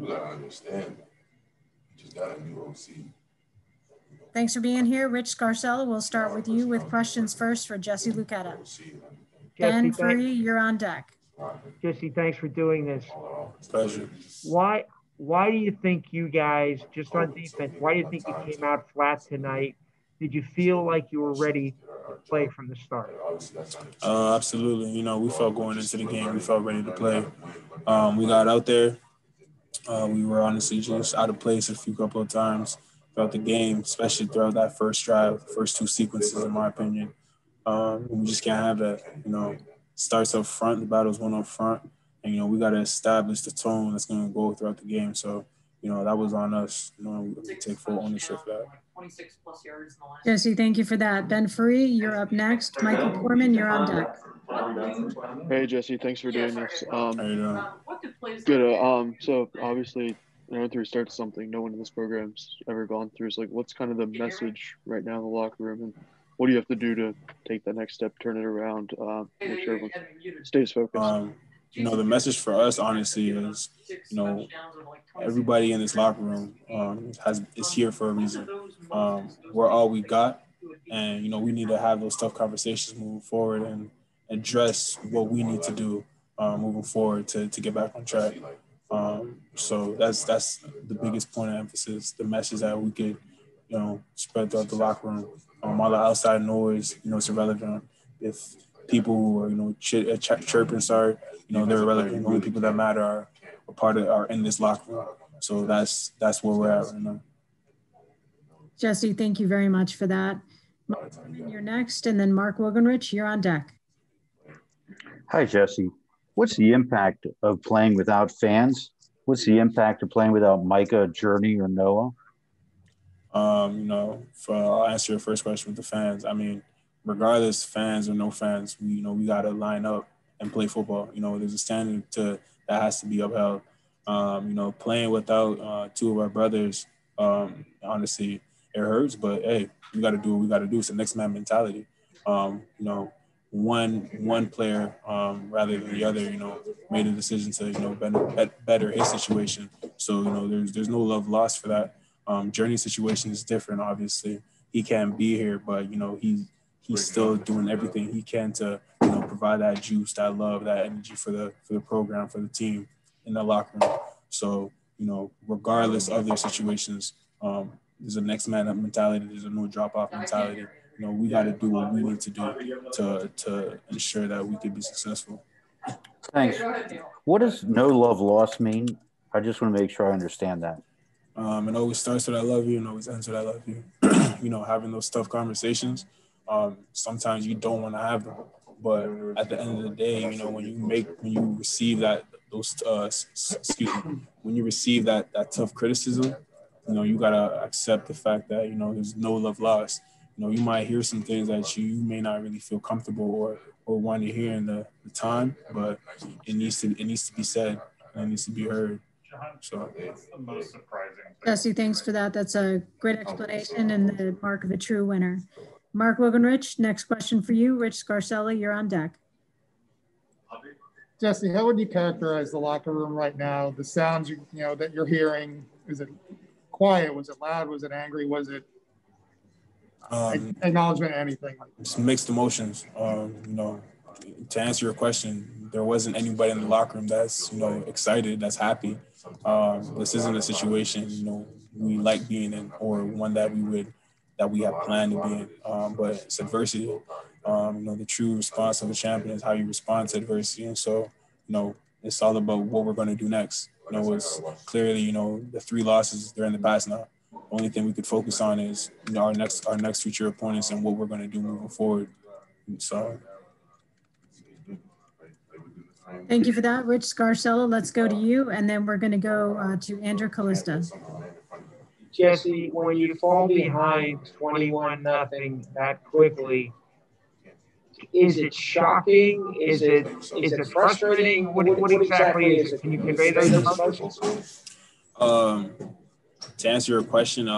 people gotta understand that. You just got a new OC. Thanks for being here. Rich Scarcella, we'll start with you with questions first for Jesse Luketa. Ben Free, you're on deck. Jesse, thanks for doing this. Pleasure. Why do you think you guys, just on defense, why do you think you came out flat tonight? Did you feel like you were ready to play from the start? Absolutely. You know, we felt going into the game, we felt ready to play. We got out there. We were honestly just out of place a couple of times throughout the game, especially throughout that first drive, first two sequences, in my opinion. We just can't have that. You know, starts up front, the battle's won up front, and, you know, we got to establish the tone that's going to go throughout the game. So, you know, that was on us. You know, we take full ownership for that. 26 plus yards in the last. Jesse, thank you for that. Ben Free, you're up next. Michael Corman, you're on deck. Hey, Jesse, thanks for doing this. How you doing? Good. So obviously, through starts something no one in this program's ever gone through. So, like, what's kind of the message right now in the locker room, and what do you have to do to take that next step, turn it around, make sure everyone stays focused? You know, the message for us, honestly, is, you know, everybody in this locker room is here for a reason. We're all we got, and, you know, we need to have those tough conversations moving forward and address what we need to do moving forward to get back on track. So that's the biggest point of emphasis, the message that we could, you know, spread throughout the locker room. All the outside noise, you know, it's irrelevant. If people who are, you know, chirping, you know, they're irrelevant. The only people that matter are in this locker room. So that's where we're at right now. Jesse, thank you very much for that. You're next, and then Mark Wogenrich, you're on deck. Hi, Jesse. What's the impact of playing without fans? What's the impact of playing without Micah, Journey, or Noah? You know, I'll answer your first question with the fans. I mean, regardless, fans or no fans, we got to line up and play football. You know, there's a standard that has to be upheld. You know, playing without two of our brothers, honestly, it hurts. But, hey, we got to do what we got to do. It's a next man mentality. You know, one player rather than the other, you know, made a decision to, you know, better his situation. So, you know, there's no love lost for that. Journey's situation is different, obviously. He can't be here, but, you know, he's still doing everything he can to, you know, provide that juice, that love, that energy for the program, for the team in the locker room. So, you know, regardless of their situations, there's a next man up mentality. There's a no drop off mentality. You know, we got to do what we need to do to ensure that we can be successful. Thanks. What does no love lost mean? I just want to make sure I understand that. It always starts with I love you and always ends with I love you. You know, having those tough conversations, sometimes you don't want to have them. But at the end of the day, you know, when you receive that tough criticism, you know, you gotta accept the fact that, you know, there's no love lost. You know, you might hear some things that you may not really feel comfortable or want to hear in the time, but it needs to be said and it needs to be heard. So what's the most surprising thing? Jesse, thanks for that. That's a great explanation and the mark of a true winner. Mark Wogenrich, next question for you. Rich Scarcella, you're on deck. Jesse, how would you characterize the locker room right now? The sounds that you're hearing, is it quiet? Was it loud? Was it angry? Was it acknowledgement, anything? It's mixed emotions. You know, to answer your question, there wasn't anybody in the locker room that's, you know, excited, that's happy. This isn't a situation, you know, we like being in or one that we have planned to be in. But it's adversity. You know, the true response of a champion is how you respond to adversity. And so, you know, it's all about what we're going to do next. You know, it's clearly, you know, the 3 losses, they're in the past now. The only thing we could focus on is, you know, our next future opponents and what we're going to do moving forward. So. Thank you for that, Rich Scarcella. Let's go to you, and then we're going to go to Andrew Callista. Jesse, when you fall behind 21-0 that quickly, is it shocking? Is it frustrating? What exactly is it? Can you convey those emotions? To answer your question,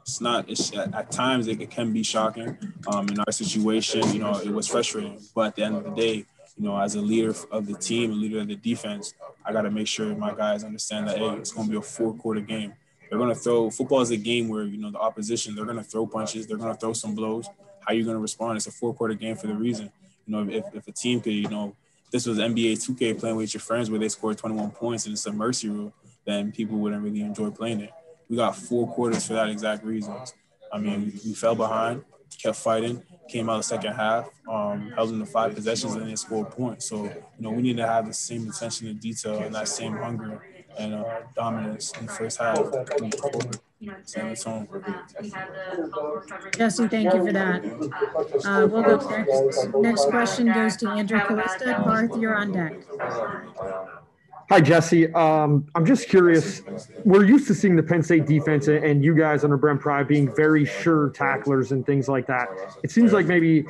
it's not. At times it can be shocking. In our situation, you know, it was frustrating. But at the end of the day, you know, as a leader of the team, a leader of the defense, I got to make sure my guys understand that, hey, it's going to be a 4-quarter game. They're going to throw – football is a game where, you know, the opposition, they're going to throw punches. They're going to throw some blows. How are you going to respond? It's a 4-quarter game for the reason. You know, if a team could, you know, this was NBA 2K playing with your friends where they scored 21 points and it's a mercy rule, then people wouldn't really enjoy playing it. We got 4 quarters for that exact reason. I mean, we fell behind, kept fighting, came out the second half, held them to 5 possessions, and then scored points. So, you know, we need to have the same attention to detail and that same hunger and dominance in the first half. Jesse, thank you for that. We'll go next. Next question goes to Andrew Callista. Parth, you're on deck. Hi, Jesse. I'm just curious. We're used to seeing the Penn State defense and you guys under Brent Pry being very sure tacklers and things like that. It seems like maybe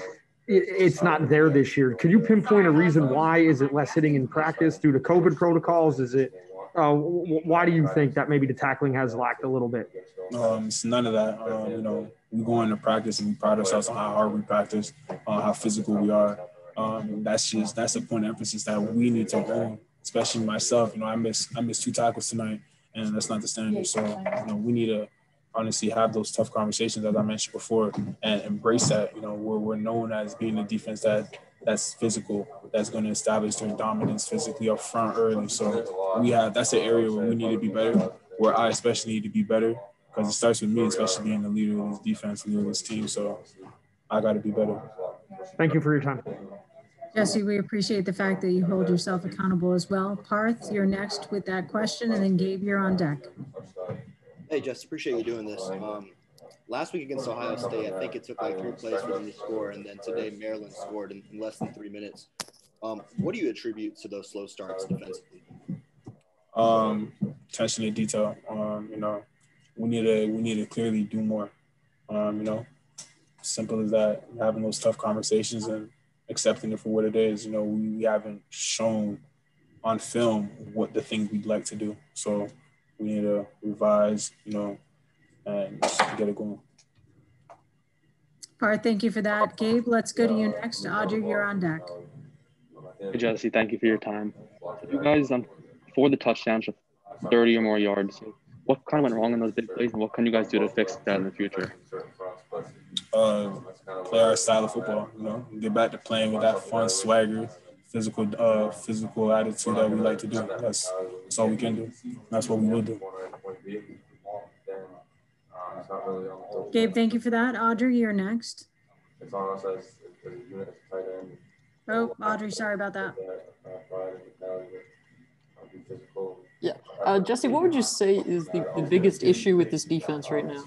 it's not there this year. Could you pinpoint a reason why? Is it less hitting in practice due to COVID protocols? Is it why do you think that maybe the tackling has lacked a little bit? It's none of that. You know, we go into practice and we pride ourselves on how hard we practice, how physical we are. That's the point of emphasis that we need to own. Especially myself, you know, I missed 2 tackles tonight, and that's not the standard. So, you know, we need to honestly have those tough conversations, as I mentioned before, and embrace that. You know, we're known as being a defense that's physical, that's going to establish their dominance physically up front early. So that's an area where we need to be better, where I especially need to be better, because it starts with me, especially being the leader of this defense, leader of this team. So I got to be better. Thank you for your time. Jesse, we appreciate the fact that you hold yourself accountable as well. Parth, you're next with that question, and then Gabe, you're on deck. Hey, Jesse, appreciate you doing this. Last week against Ohio State, I think it took like 3 plays for them to score, and then today Maryland scored in less than 3 minutes. What do you attribute to those slow starts defensively? Attention to detail. You know, we need to clearly do more. You know, simple as that. Having those tough conversations and accepting it for what it is. You know, we haven't shown on film what the things we'd like to do. So we need to revise, you know, and just get it going. Parth, thank you for that. Gabe, let's go to you next. Audrey, you're on deck. Hey, Jesse, thank you for your time. You guys, for the touchdowns of 30 or more yards, what kind of went wrong in those big plays, and what can you guys do to fix that in the future? Play our style of football, you know, get back to playing with that fun swagger, physical attitude that we like to do. That's all we can do. That's what we will do. Gabe, thank you for that. Audrey, you're next. Oh, Audrey, sorry about that. Yeah. Jesse, what would you say is the biggest issue with this defense right now?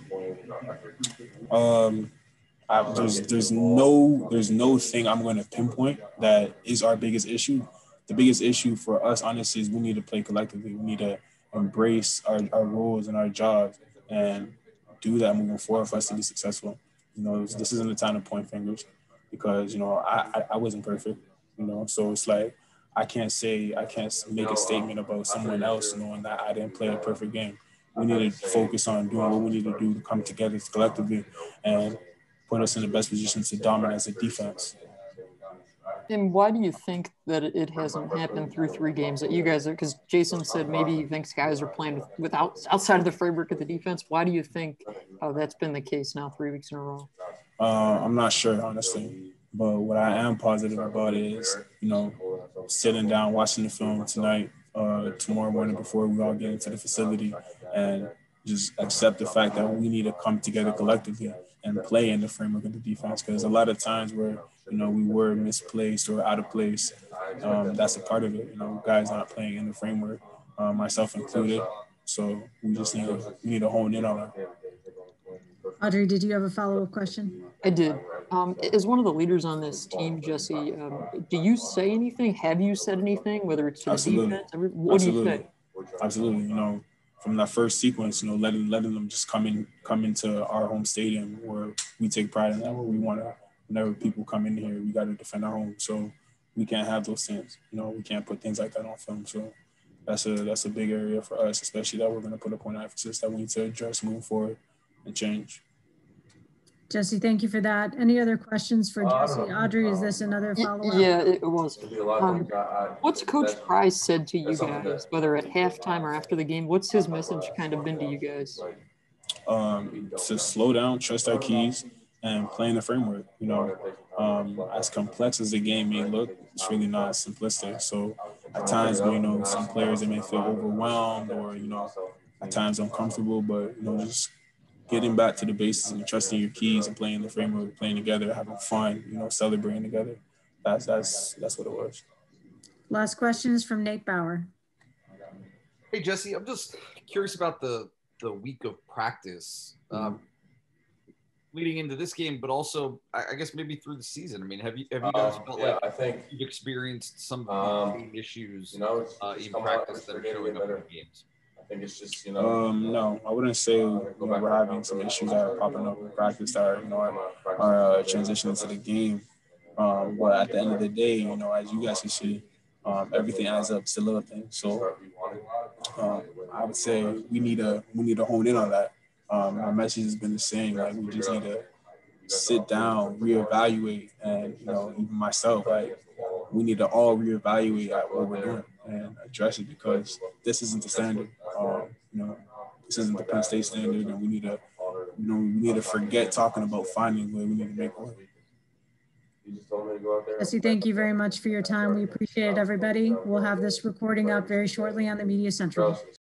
There's no thing I'm going to pinpoint that is our biggest issue. The biggest issue for us, honestly, is we need to play collectively. We need to embrace our roles and our jobs and do that moving forward for us to be successful. You know, this isn't the time to point fingers because, you know, I wasn't perfect, you know, so it's like I can't make a statement about someone else knowing that I didn't play a perfect game. We need to focus on doing what we need to do to come together collectively and put us in the best position to dominate as a defense. And why do you think that it hasn't happened through 3 games that you guys are? Because Jason said maybe he thinks guys are playing outside of the framework of the defense. Why do you think that's been the case now 3 weeks in a row? I'm not sure, honestly. But what I am positive about is, you know, sitting down, watching the film tonight, tomorrow morning before we all get into the facility, and just accept the fact that we need to come together collectively and play in the framework of the defense. Because a lot of times where, you know, we were misplaced or out of place, that's a part of it. You know, guys not playing in the framework, myself included. So we just need to hone in on it. Audrey, did you have a follow-up question? I did. As one of the leaders on this team, Jesse, do you say anything? Have you said anything, whether it's to the defense? What do you say? Absolutely. You know, from that first sequence, you know, letting them just come into our home stadium where we take pride in that, where we want to, whenever people come in here, we got to defend our home. So we can't have those things. You know, we can't put things like that on film. So that's a big area for us, especially that we're going to put a point of emphasis that we need to address moving forward and change. Jesse, thank you for that. Any other questions for Jesse? Audrey, is this another follow-up? Yeah, it was. What's Coach Price said to you guys, whether at halftime or after the game? What's his message kind of been to you guys? To slow down, trust our keys, and play in the framework. You know, as complex as the game may look, it's really not simplistic. So at times, you know, some players, they may feel overwhelmed or, you know, at times uncomfortable, but, you know, just getting back to the basics and trusting your keys and playing the framework, playing together, having fun, you know, celebrating together. That's what it was. Last question is from Nate Bauer. Hey, Jesse, I'm just curious about the week of practice leading into this game, but also I guess maybe through the season. I mean, have you guys felt like I think you've experienced some issues in practice that are showing up in the games? I think it's just, you know. No, I wouldn't say we're having some issues that are popping up in practice that are, you know, are transitioning to the game. But at the end of the day, you know, as you guys can see, everything adds up to little things. So I would say we need to hone in on that. Our message has been the same. Like, we just need to sit down, reevaluate, and, you know, even myself, like, we need to all reevaluate what we're doing and address it, because this isn't the standard. You know, this isn't the Penn State standard, and we need to forget talking about finding where we need to make one. Jesse, thank you very much for your time. We appreciate it, everybody. We'll have this recording up very shortly on the Media Central.